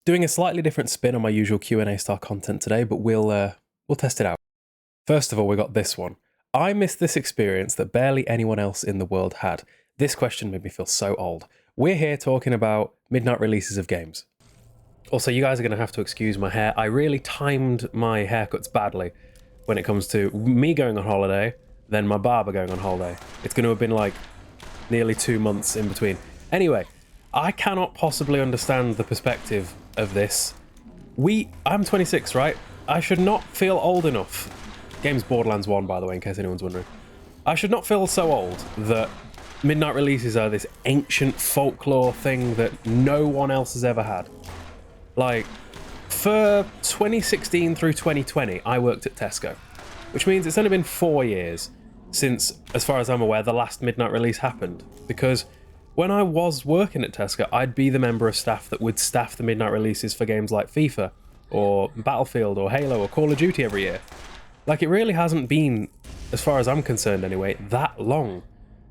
Doing a slightly different spin on my usual Q&A style content today, but we'll test it out. First of all, we got this one. I missed this experience that barely anyone else in the world had. This question made me feel so old. We're here talking about midnight releases of games. Also, you guys are going to have to excuse my hair. I really timed my haircuts badly when it comes to me going on holiday, then my barber going on holiday. It's going to have been like nearly 2 months in between. Anyway, I cannot possibly understand the perspective of this. I'm 26, right? I should not feel old enough. Game's Borderlands 1, by the way, in case anyone's wondering. I should not feel so old that midnight releases are this ancient folklore thing that no one else has ever had. Like, for 2016 through 2020, I worked at Tesco, which means it's only been 4 years since, as far as I'm aware, the last midnight release happened. Because when I was working at Tesco, I'd be the member of staff that would staff the midnight releases for games like FIFA, or Battlefield, or Halo, or Call of Duty every year. Like, it really hasn't been, as far as I'm concerned anyway, that long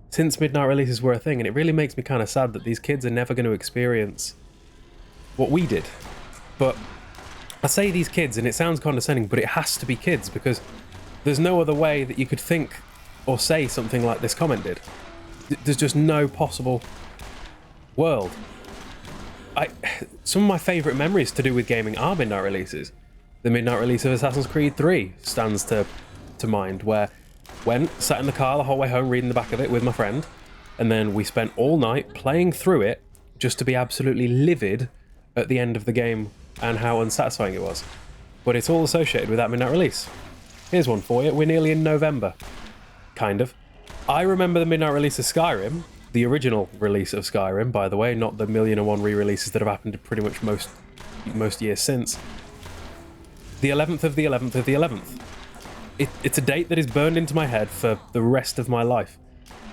since midnight releases were a thing, and it really makes me kind of sad that these kids are never going to experience what we did. But I say these kids, and it sounds condescending, but it has to be kids, because there's no other way that you could think or say something like this comment did. There's just no possible world. Some of my favourite memories to do with gaming are midnight releases. The midnight release of Assassin's Creed 3 stands to mind, where sat in the car the whole way home reading the back of it with my friend, and then we spent all night playing through it just to be absolutely livid at the end of the game and how unsatisfying it was. But it's all associated with that midnight release. Here's one for you. We're nearly in November. Kind of. I remember the midnight release of Skyrim, the original release of Skyrim, by the way, not the 1,000,001 re-releases that have happened pretty much most years since. The 11th of the 11th of the 11th. It's a date that is burned into my head for the rest of my life.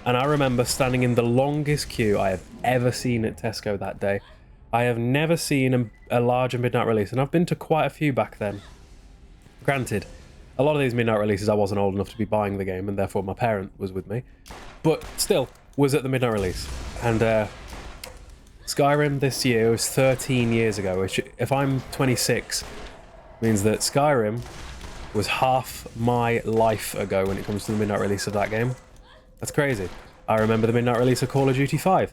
And I remember standing in the longest queue I have ever seen at Tesco that day. I have never seen a larger midnight release, and I've been to quite a few back then. Granted, a lot of these midnight releases I wasn't old enough to be buying the game, and therefore my parent was with me. But still, was at the midnight release. And Skyrim this year was 13 years ago, which, if I'm 26, means that Skyrim was half my life ago when it comes to the midnight release of that game. That's crazy. I remember the midnight release of Call of Duty 5.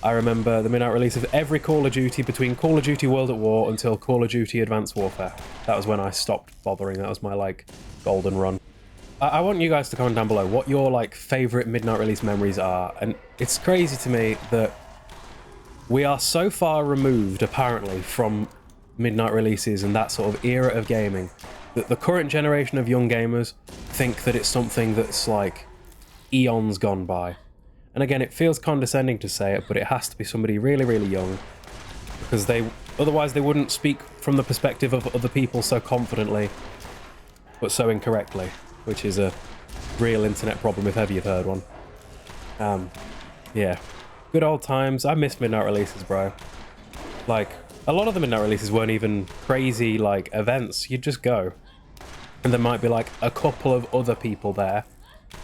I remember the midnight release of every Call of Duty between Call of Duty World at War until Call of Duty Advanced Warfare. That was when I stopped bothering. That was my, like, golden run. I want you guys to comment down below what your, like, favourite midnight release memories are. And it's crazy to me that we are so far removed, apparently, from midnight releases and that sort of era of gaming that the current generation of young gamers think that it's something that's, like, eons gone by. And again, it feels condescending to say it, but it has to be somebody really, really young, because otherwise they wouldn't speak from the perspective of other people so confidently, but so incorrectly, which is a real internet problem if ever you've heard one. Yeah. Good old times. I miss midnight releases, bro. Like, a lot of the midnight releases weren't even crazy, like, events. You'd just go. And there might be, like, a couple of other people there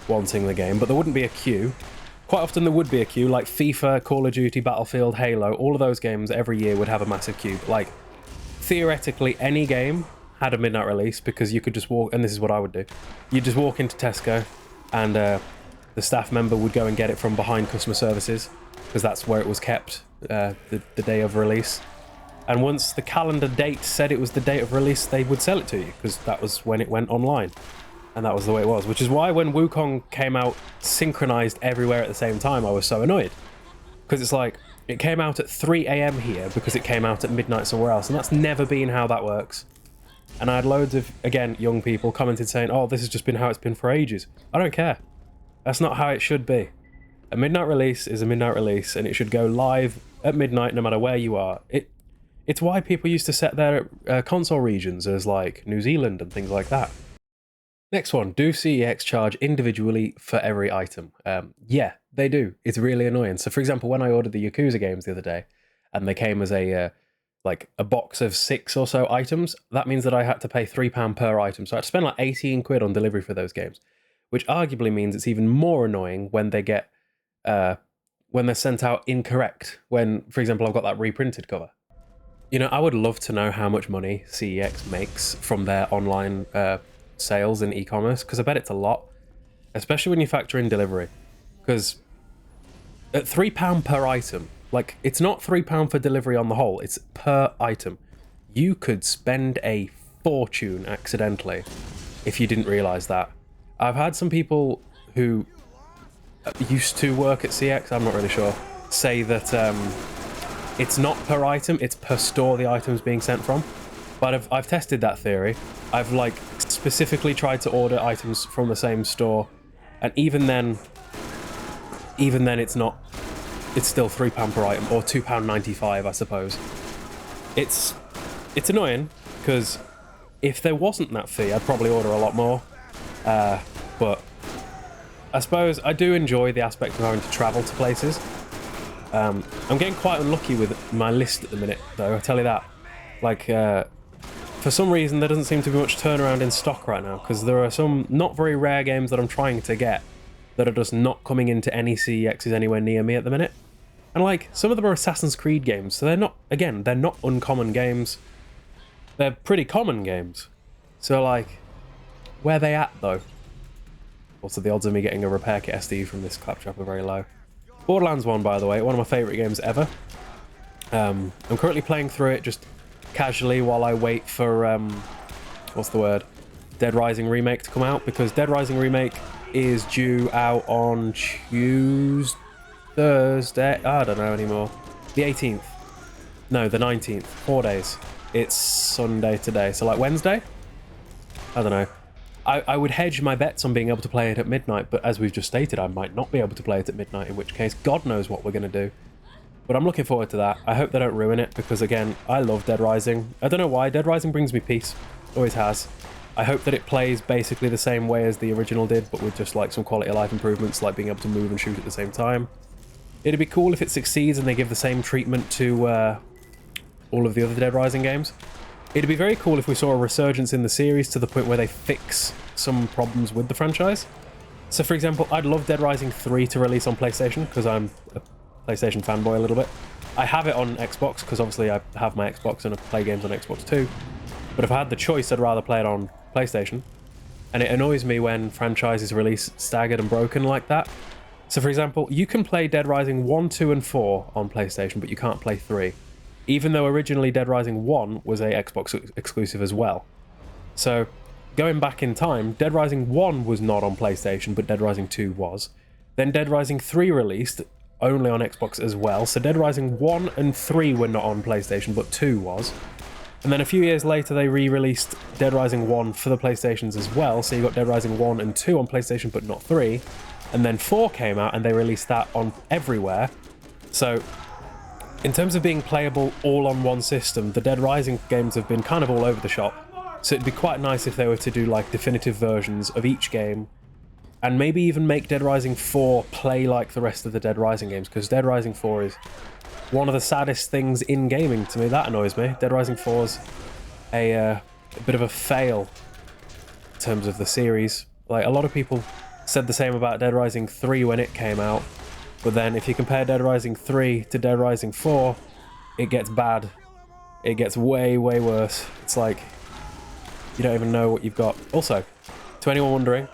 wanting the game, but there wouldn't be a queue. Quite often there would be a queue, like FIFA, Call of Duty, Battlefield, Halo, all of those games every year would have a massive queue. Like, theoretically, any game had a midnight release, because you could just walk, and this is what I would do. You'd just walk into Tesco, and the staff member would go and get it from behind customer services, because that's where it was kept the day of release. And once the calendar date said it was the date of release, they would sell it to you, because that was when it went online. And that was the way it was, which is why when Wukong came out synchronized everywhere at the same time, I was so annoyed. Because it's like, it came out at 3 AM here because it came out at midnight somewhere else, and that's never been how that works. And I had loads of, again, young people commented saying, oh, this has just been how it's been for ages. I don't care. That's not how it should be. A midnight release is a midnight release, and it should go live at midnight no matter where you are. It's why people used to set their console regions as, like, New Zealand and things like that. Next one, do CEX charge individually for every item? Yeah, they do. It's really annoying. So, for example, when I ordered the Yakuza games the other day, and they came as a box of 6 or so items, that means that I had to pay £3 per item. So I had to spend like 18 quid on delivery for those games, which arguably means it's even more annoying when they get when they're sent out incorrect. When, for example, I've got that reprinted cover. You know, I would love to know how much money CEX makes from their online sales in e-commerce, because I bet it's a lot, especially when you factor in delivery. Because at £3 per item, like, it's not £3 for delivery on the whole, it's per item. You could spend a fortune accidentally if you didn't realize that. I've had some people who used to work at CX, I'm not really sure, say that it's not per item, it's per store the item's being sent from. But I've tested that theory. I've like specifically tried to order items from the same store, and even then it's not, it's still £3 per item, or £2.95, I suppose. It's annoying, because if there wasn't that fee, I'd probably order a lot more. But I suppose I do enjoy the aspect of having to travel to places. I'm getting quite unlucky with my list at the minute, though, I'll tell you that. Like, for some reason, there doesn't seem to be much turnaround in stock right now, because there are some not very rare games that I'm trying to get that are just not coming into any CEXs anywhere near me at the minute. And, like, some of them are Assassin's Creed games, so they're not, again, they're not uncommon games. They're pretty common games. So, like, where are they at, though? Also, the odds of me getting a repair kit SD from this claptrap are very low. Borderlands 1, by the way, one of my favourite games ever. I'm currently playing through it just casually while I wait for, what's the word? Dead Rising Remake to come out, because Dead Rising Remake is due out on Thursday, I don't know anymore. The 18th. No, the 19th. 4 days. It's Sunday today, so like Wednesday? I don't know. I would hedge my bets on being able to play it at midnight, but as we've just stated, I might not be able to play it at midnight, in which case God knows what we're going to do. But I'm looking forward to that. I hope they don't ruin it, because again, I love Dead Rising. I don't know why, Dead Rising brings me peace. Always has. I hope that it plays basically the same way as the original did, but with just like some quality of life improvements, like being able to move and shoot at the same time. It'd be cool if it succeeds and they give the same treatment to all of the other Dead Rising games. It'd be very cool if we saw a resurgence in the series to the point where they fix some problems with the franchise. So, for example, I'd love Dead Rising 3 to release on PlayStation, because I'm a PlayStation fanboy a little bit. I have it on Xbox, because obviously I have my Xbox and I play games on Xbox too. But if I had the choice, I'd rather play it on PlayStation. And it annoys me when franchises release staggered and broken like that. So, for example, you can play Dead Rising 1, 2, and 4 on PlayStation, but you can't play 3. Even though originally Dead Rising 1 was a Xbox exclusive as well. So, going back in time, Dead Rising 1 was not on PlayStation, but Dead Rising 2 was. Then Dead Rising 3 released, only on Xbox as well, so Dead Rising 1 and 3 were not on PlayStation, but 2 was. And then a few years later, they re-released Dead Rising 1 for the PlayStations as well, so you got Dead Rising 1 and 2 on PlayStation, but not 3. And then 4 came out, and they released that on everywhere. So, in terms of being playable all on one system, the Dead Rising games have been kind of all over the shop. So it'd be quite nice if they were to do like definitive versions of each game, and maybe even make Dead Rising 4 play like the rest of the Dead Rising games, because Dead Rising 4 is one of the saddest things in gaming to me. That annoys me. Dead Rising 4 is a bit of a fail in terms of the series. Like, a lot of people said the same about Dead Rising 3 when it came out. But then if you compare Dead Rising 3 to Dead Rising 4, it gets bad. It gets way, way worse. It's like, you don't even know what you've got. Also, to anyone wondering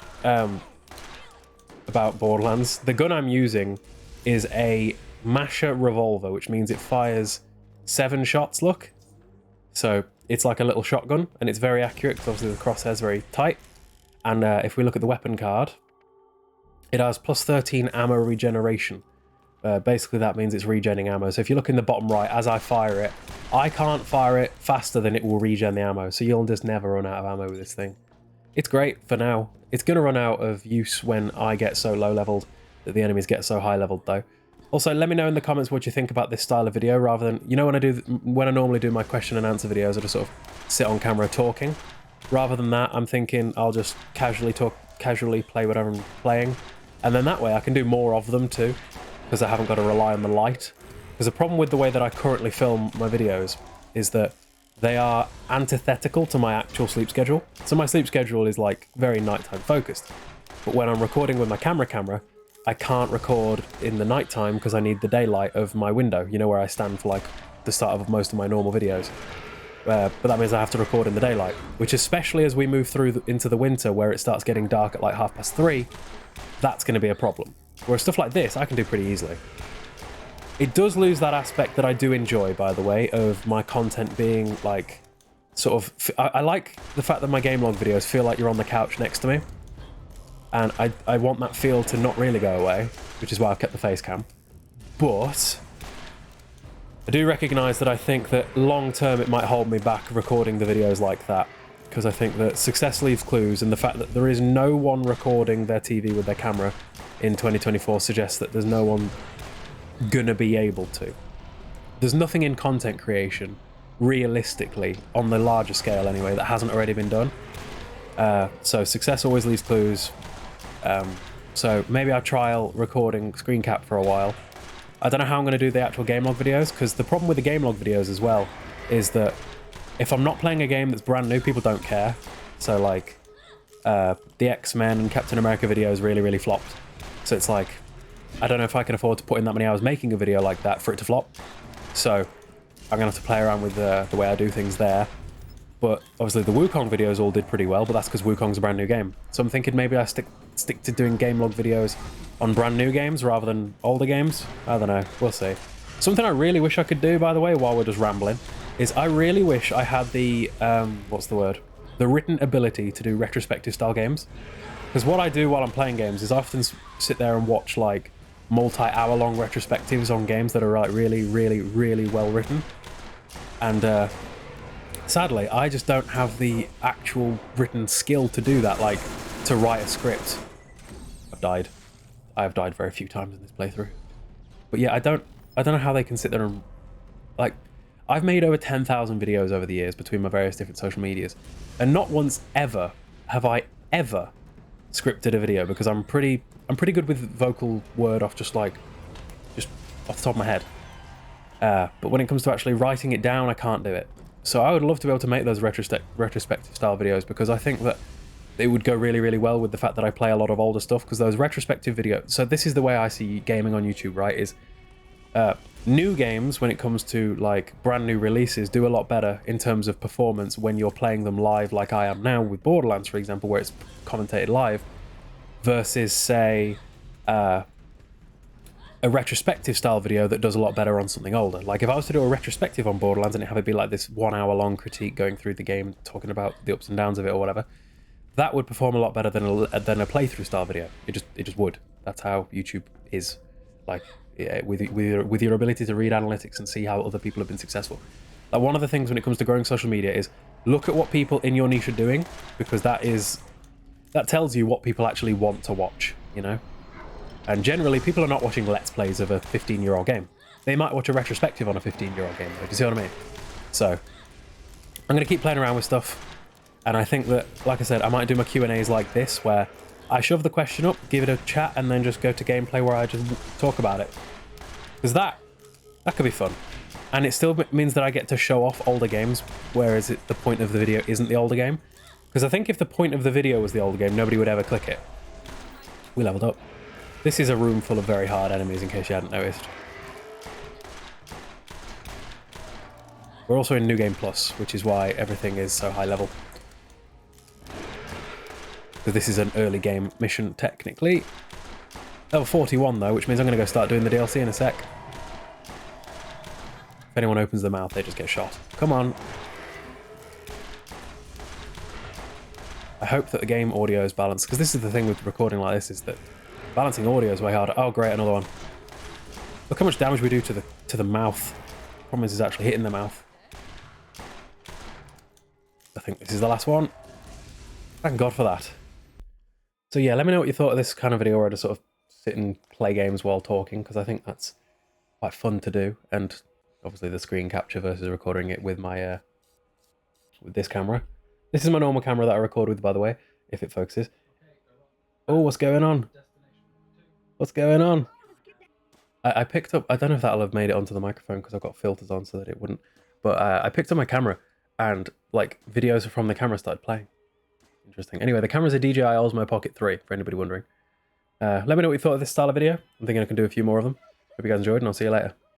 about Borderlands, the gun I'm using is a Masher revolver, which means it fires 7 shots, look. So it's like a little shotgun, and it's very accurate, because obviously the crosshair's very tight. And if we look at the weapon card, it has plus 13 ammo regeneration. Basically, that means it's regenning ammo. So if you look in the bottom right, as I fire it, I can't fire it faster than it will regen the ammo. So you'll just never run out of ammo with this thing. It's great for now. It's going to run out of use when I get so low leveled that the enemies get so high leveled, though. Also, let me know in the comments what you think about this style of video, rather than, you know, when I normally do my question and answer videos, I just sort of sit on camera talking. Rather than that, I'm thinking I'll just casually play whatever I'm playing. And then that way I can do more of them too, because I haven't got to rely on the light. Because the problem with the way that I currently film my videos is that they are antithetical to my actual sleep schedule. So my sleep schedule is like very nighttime focused. But when I'm recording with my camera, I can't record in the nighttime because I need the daylight of my window, you know, where I stand for like the start of most of my normal videos. But that means I have to record in the daylight, which especially as we move through into the winter where it starts getting dark at like 3:30, that's going to be a problem. Whereas stuff like this, I can do pretty easily. It does lose that aspect that I do enjoy, by the way, of my content being like, sort of, I like the fact that my gamelog videos feel like you're on the couch next to me. And I want that feel to not really go away, which is why I've kept the face cam. But I do recognise that I think that long term it might hold me back recording the videos like that, because I think that success leaves clues, and the fact that there is no one recording their TV with their camera in 2024 suggests that there's no one gonna be able to. There's nothing in content creation, realistically, on the larger scale anyway, that hasn't already been done. So success always leaves clues. So maybe I'll trial recording screen cap for a while. I don't know how I'm going to do the actual gamelog videos, because the problem with the gamelog videos as well is that if I'm not playing a game that's brand new, people don't care. So like the X-Men and Captain America videos really flopped. So it's like, I don't know if I can afford to put in that many hours making a video like that for it to flop. So I'm going to have to play around with the way I do things there. But obviously the Wukong videos all did pretty well, but that's because Wukong's a brand new game. So I'm thinking maybe I stick to doing gamelog videos on brand new games rather than older games. I don't know, we'll see. Something I really wish I could do, by the way, while we're just rambling, is I really wish I had the, what's the word? The written ability to do retrospective style games. Because what I do while I'm playing games is I often sit there and watch like multi-hour long retrospectives on games that are like really well written. And sadly, I just don't have the actual written skill to do that, like to write a script. I've died. I have died very few times in this playthrough. But yeah, I don't know how they can sit there and, like, I've made over 10,000 videos over the years between my various different social medias, and not once ever have I ever scripted a video, because I'm pretty good with vocal word off just off the top of my head. But when it comes to actually writing it down, I can't do it. So I would love to be able to make those retrospective style videos, because I think that it would go really well with the fact that I play a lot of older stuff, because those retrospective videos... So this is the way I see gaming on YouTube, right? Is new games, when it comes to like brand new releases, do a lot better in terms of performance when you're playing them live, like I am now with Borderlands, for example, where it's commentated live, versus, say, a retrospective style video that does a lot better on something older. Like if I was to do a retrospective on Borderlands and have it be like this 1 hour long critique going through the game, talking about the ups and downs of it or whatever, that would perform a lot better than a playthrough style video. It just would. That's how YouTube is. Like, yeah, with your ability to read analytics and see how other people have been successful. Like, one of the things when it comes to growing social media is look at what people in your niche are doing, because that tells you what people actually want to watch, you know? And generally, people are not watching Let's Plays of a 15-year-old game. They might watch a retrospective on a 15-year-old game, do you see what I mean? So, I'm going to keep playing around with stuff. And I think that, like I said, I might do my Q&As like this, where I shove the question up, give it a chat, and then just go to gameplay where I just talk about it. Because that could be fun. And it still means that I get to show off older games, whereas the point of the video isn't the older game. Because I think if the point of the video was the older game, nobody would ever click it. We leveled up. This is a room full of very hard enemies, in case you hadn't noticed. We're also in New Game Plus, which is why everything is so high level. Because this is an early game mission, technically. Level 41, though, which means I'm going to go start doing the DLC in a sec. If anyone opens their mouth, they just get shot. Come on. I hope that the game audio is balanced, because this is the thing with recording like this, is that balancing audio is way harder. Oh, great, another one. Look how much damage we do to the mouth. The problem is actually hitting the mouth. I think this is the last one. Thank God for that. So yeah, let me know what you thought of this kind of video, where I just sort of sit and play games while talking, because I think that's quite fun to do. And obviously the screen capture versus recording it with my with this camera. This is my normal camera that I record with, by the way, if it focuses. Oh, what's going on? What's going on? I picked up, I don't know if that'll have made it onto the microphone because I've got filters on so that it wouldn't, but I picked up my camera and like videos from the camera started playing. Interesting. Anyway, the camera's a DJI Osmo Pocket 3, for anybody wondering. Let me know what you thought of this style of video. I'm thinking I can do a few more of them. Hope you guys enjoyed, and I'll see you later.